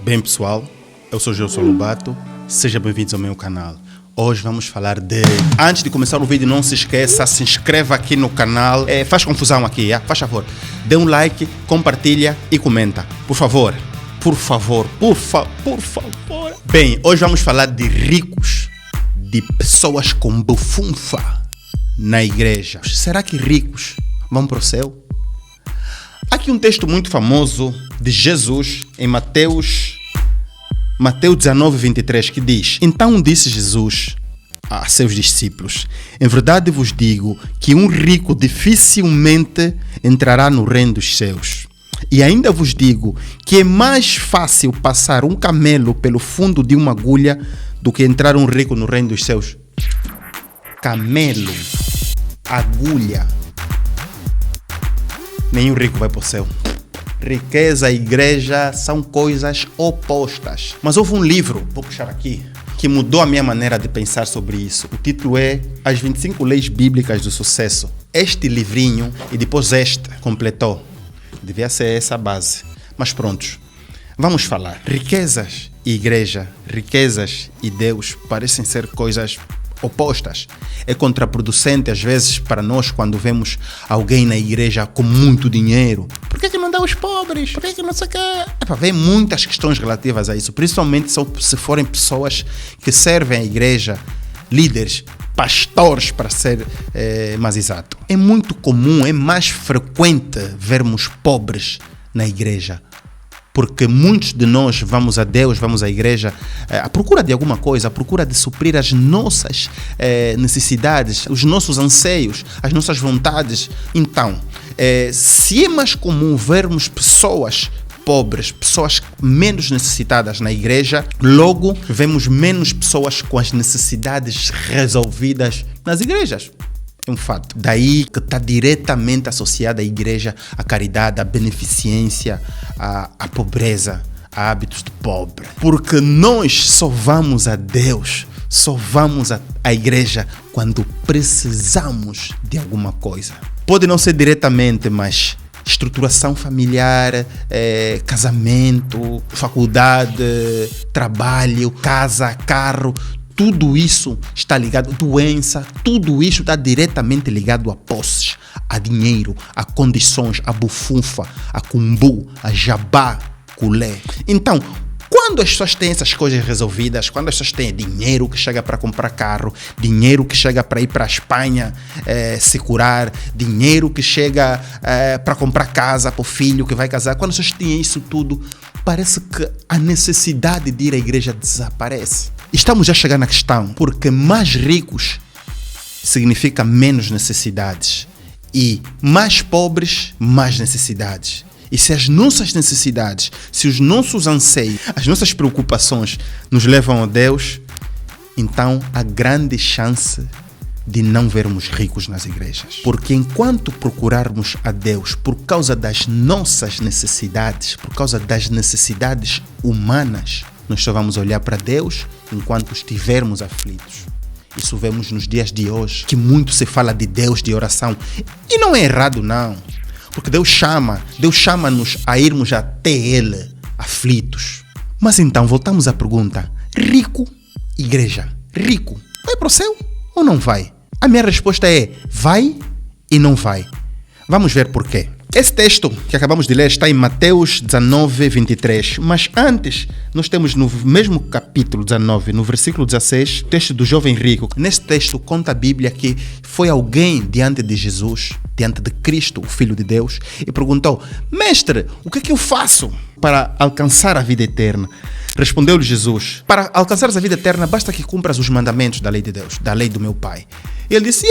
Bem pessoal, eu sou Gelson Lobato, sejam bem-vindos ao meu canal. Hoje vamos falar de... Antes de começar o vídeo, não se esqueça, se inscreva aqui no canal. Faz confusão aqui, faz favor. Dê um like, compartilha e comenta. Por favor, por favor, por favor. Bem, hoje vamos falar de ricos, de pessoas com bufunfa na igreja. Será que ricos vão para o céu? Há aqui um texto muito famoso de Jesus em Mateus 19, 23, que diz: Então disse Jesus a seus discípulos: Em verdade vos digo que um rico dificilmente entrará no reino dos céus. E ainda vos digo que é mais fácil passar um camelo pelo fundo de uma agulha do que entrar um rico no reino dos céus. Camelo, agulha. Nenhum rico vai para o céu. Riqueza e igreja são coisas opostas. Mas houve um livro, vou puxar aqui, que mudou a minha maneira de pensar sobre isso. O título é As 25 Leis Bíblicas do Sucesso. Este livrinho, e depois este, completou. Devia ser essa a base. Mas prontos, vamos falar. Riquezas e igreja, riquezas e Deus parecem ser coisas opostas. É contraproducente às vezes para nós quando vemos alguém na igreja com muito dinheiro. Por que não dá aos pobres? Por que não sei o quê? Vem muitas questões relativas a isso, principalmente se forem pessoas que servem a igreja, líderes, pastores, para ser mais exato. É muito comum, é mais frequente vermos pobres na igreja. Porque muitos de nós vamos a Deus, vamos à igreja à procura de alguma coisa, à procura de suprir as nossas necessidades, os nossos anseios, as nossas vontades. Então, se é mais comum vermos pessoas pobres, pessoas menos necessitadas na igreja, logo vemos menos pessoas com as necessidades resolvidas nas igrejas. É um fato. Daí que está diretamente associada à igreja, à caridade, à beneficência, à pobreza, a hábitos de pobre. Porque nós só vamos a Deus, só vamos à igreja quando precisamos de alguma coisa. Pode não ser diretamente, mas estruturação familiar, casamento, faculdade, trabalho, casa, carro, tudo isso está ligado, doença, tudo isso está diretamente ligado a posses, a dinheiro, a condições, a bufunfa, a cumbu, a jabá, culé. Então, quando as pessoas têm essas coisas resolvidas, quando as pessoas têm dinheiro que chega para comprar carro, dinheiro que chega para ir para a Espanha se curar, dinheiro que chega para comprar casa para o filho que vai casar, quando as pessoas têm isso tudo, parece que a necessidade de ir à igreja desaparece. Estamos já chegando na questão, porque mais ricos significa menos necessidades e mais pobres, mais necessidades. E se as nossas necessidades, se os nossos anseios, as nossas preocupações nos levam a Deus, então há grande chance de não vermos ricos nas igrejas. Porque enquanto procurarmos a Deus por causa das nossas necessidades, por causa das necessidades humanas, nós só vamos olhar para Deus enquanto estivermos aflitos. Isso vemos nos dias de hoje, que muito se fala de Deus, de oração. E não é errado, não. Porque Deus chama-nos a irmos até Ele, aflitos. Mas então, voltamos à pergunta. Rico, igreja, rico, vai para o céu ou não vai? A minha resposta é, vai e não vai. Vamos ver por quê. Esse texto que acabamos de ler está em Mateus 19, 23. Mas antes, nós temos no mesmo capítulo 19, no versículo 16, o texto do jovem rico. Nesse texto conta a Bíblia que foi alguém diante de Jesus, diante de Cristo, o Filho de Deus, e perguntou: Mestre, o que é que eu faço para alcançar a vida eterna? Respondeu-lhe Jesus: Para alcançares a vida eterna, basta que cumpras os mandamentos da lei de Deus, da lei do meu Pai. E ele disse: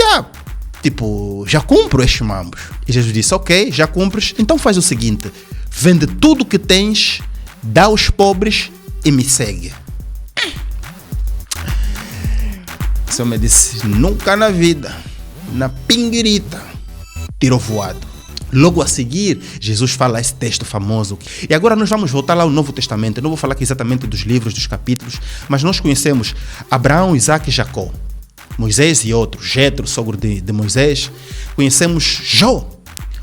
já cumpro estes mambos. E Jesus disse: ok, já cumpres, então faz o seguinte: vende tudo que tens, dá aos pobres e me segue. Esse homem disse: nunca na vida, na pinguirita, tirou voado. Logo a seguir, Jesus fala esse texto famoso. E agora nós vamos voltar lá ao Novo Testamento. Eu não vou falar aqui exatamente dos livros, dos capítulos, mas nós conhecemos Abraão, Isaac e Jacó. Moisés e outros, Jetro, sogro de Moisés. Conhecemos Jó,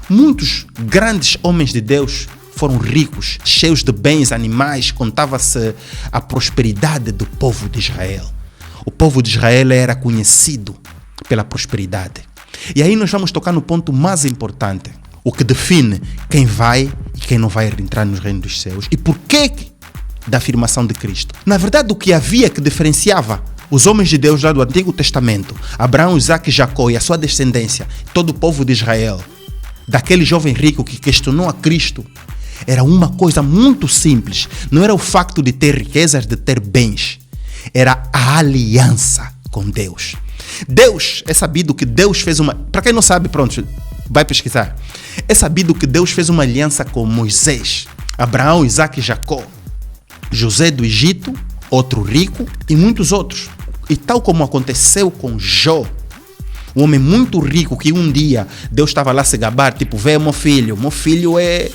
Muitos grandes homens de Deus foram ricos, cheios de bens, animais, contava-se a prosperidade do povo de Israel. O povo de Israel era conhecido pela prosperidade. E aí nós vamos tocar no ponto mais importante, o que define quem vai e quem não vai entrar no reino dos céus. E por que da afirmação de Cristo? Na verdade, o que havia que diferenciava os homens de Deus lá do Antigo Testamento, Abraão, Isaac e Jacó e a sua descendência, todo o povo de Israel, daquele jovem rico que questionou a Cristo, era uma coisa muito simples. Não era o facto de ter riquezas, de ter bens. Era a aliança com Deus. Deus, é sabido que Deus fez uma... Para quem não sabe, pronto, vai pesquisar. É sabido que Deus fez uma aliança com Moisés, Abraão, Isaac e Jacó, José do Egito, outro rico e muitos outros. E tal como aconteceu com Jó, um homem muito rico que um dia Deus estava lá se gabar, tipo, vê meu filho é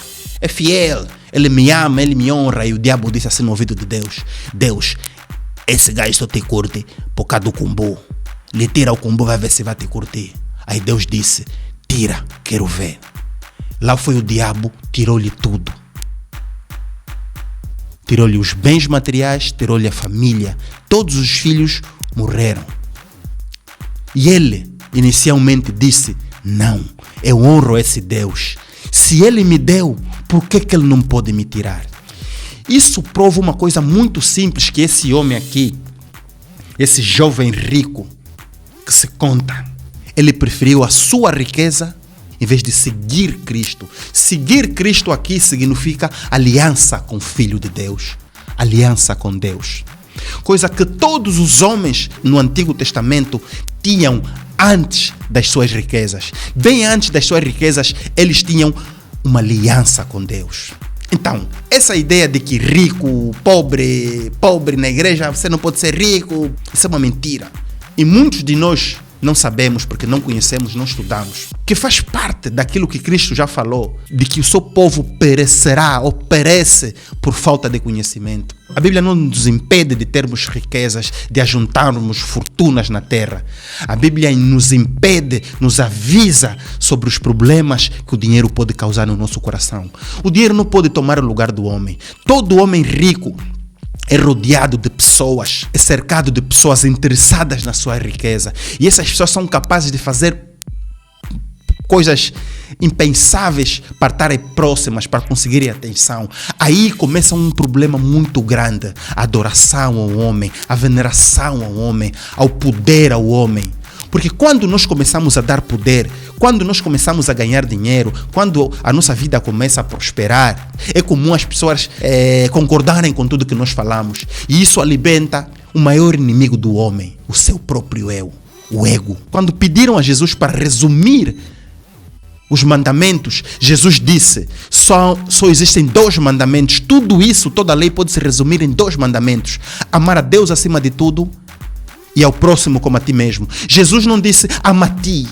fiel, ele me ama, ele me honra. E o diabo disse assim no ouvido de Deus: Deus, esse gajo só te curte por causa do combo. Lhe tira o combo, vai ver se vai te curtir. Aí Deus disse: tira, quero ver. Lá foi o diabo, tirou-lhe tudo. Tirou-lhe os bens materiais, tirou-lhe a família. Todos os filhos morreram. E ele inicialmente disse: não, eu honro esse Deus. Se ele me deu, por que ele não pode me tirar? Isso prova uma coisa muito simples, que esse homem aqui, esse jovem rico que se conta, ele preferiu a sua riqueza em vez de seguir Cristo. Seguir Cristo aqui significa aliança com o Filho de Deus, aliança com Deus. Coisa que todos os homens no Antigo Testamento tinham antes das suas riquezas. Bem antes das suas riquezas, eles tinham uma aliança com Deus. Então, essa ideia de que rico, pobre na igreja, você não pode ser rico, isso é uma mentira. E muitos de nós não sabemos, porque não conhecemos, não estudamos, que faz parte daquilo que Cristo já falou, de que o seu povo perecerá ou perece por falta de conhecimento. A Bíblia não nos impede de termos riquezas, de ajuntarmos fortunas na terra. A Bíblia nos impede, nos avisa sobre os problemas que o dinheiro pode causar no nosso coração. O dinheiro não pode tomar o lugar do homem. Todo homem rico é rodeado de pessoas, é cercado de pessoas interessadas na sua riqueza. E essas pessoas são capazes de fazer coisas impensáveis para estarem próximas, para conseguirem atenção. Aí começa um problema muito grande: a adoração ao homem, a veneração ao homem, ao poder ao homem. Porque quando nós começamos a dar poder, quando nós começamos a ganhar dinheiro, quando a nossa vida começa a prosperar, é comum as pessoas concordarem com tudo que nós falamos. E isso alimenta o maior inimigo do homem, o seu próprio eu, o ego. Quando pediram a Jesus para resumir os mandamentos, Jesus disse: só existem 2 mandamentos. Tudo isso, toda a lei pode se resumir em 2 mandamentos: amar a Deus acima de tudo e ao próximo como a ti mesmo. Jesus não disse ama a ti.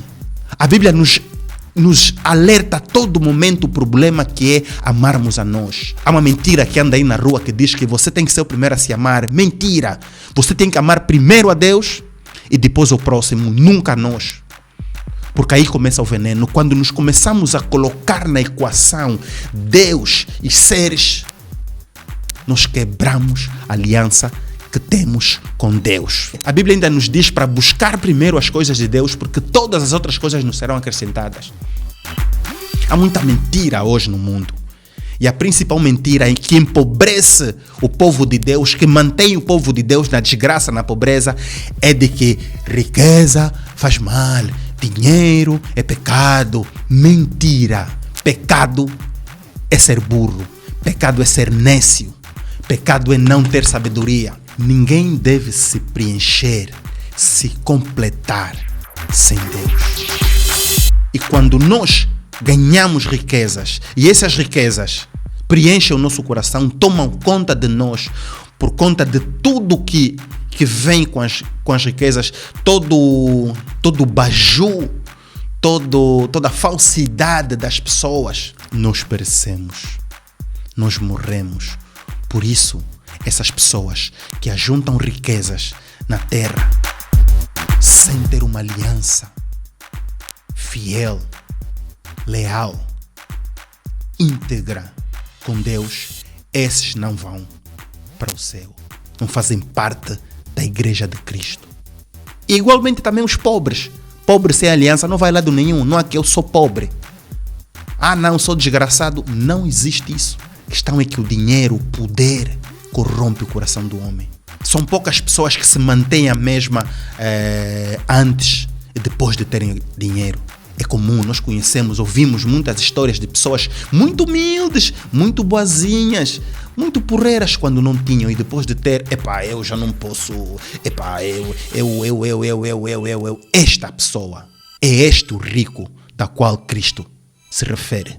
A Bíblia nos alerta a todo momento o problema que é amarmos a nós. Há uma mentira que anda aí na rua que diz que você tem que ser o primeiro a se amar. Mentira! Você tem que amar primeiro a Deus e depois o próximo, nunca a nós. Porque aí começa o veneno. Quando nos começamos a colocar na equação Deus e seres, nós quebramos a aliança que temos com Deus. A Bíblia ainda nos diz para buscar primeiro as coisas de Deus, porque todas as outras coisas nos serão acrescentadas. Há muita mentira hoje no mundo. E a principal mentira que empobrece o povo de Deus, que mantém o povo de Deus na desgraça, na pobreza, é de que riqueza faz mal, dinheiro é pecado. Mentira. Pecado é ser burro. Pecado é ser nécio. Pecado é não ter sabedoria. Ninguém deve se preencher, se completar sem Deus. E quando nós ganhamos riquezas, e essas riquezas preenchem o nosso coração, tomam conta de nós, por conta de tudo que vem com as riquezas, todo o baju, toda a falsidade das pessoas, nós perecemos, nós morremos. Por isso, essas pessoas que ajuntam riquezas na terra sem ter uma aliança fiel, leal íntegra com Deus, esses não vão para o céu. Não fazem parte da igreja de Cristo. E igualmente também os pobres. Pobre sem aliança não vai lado nenhum. Não é que eu sou pobre. Ah, não, sou desgraçado. Não existe isso. A questão é que o dinheiro, o poder, corrompe o coração do homem. São poucas pessoas que se mantêm a mesma antes e depois de terem dinheiro. É comum, nós conhecemos, ouvimos muitas histórias de pessoas muito humildes, muito boazinhas, muito porreiras quando não tinham, e depois de ter, eu já não posso, esta pessoa é este o rico da qual Cristo se refere.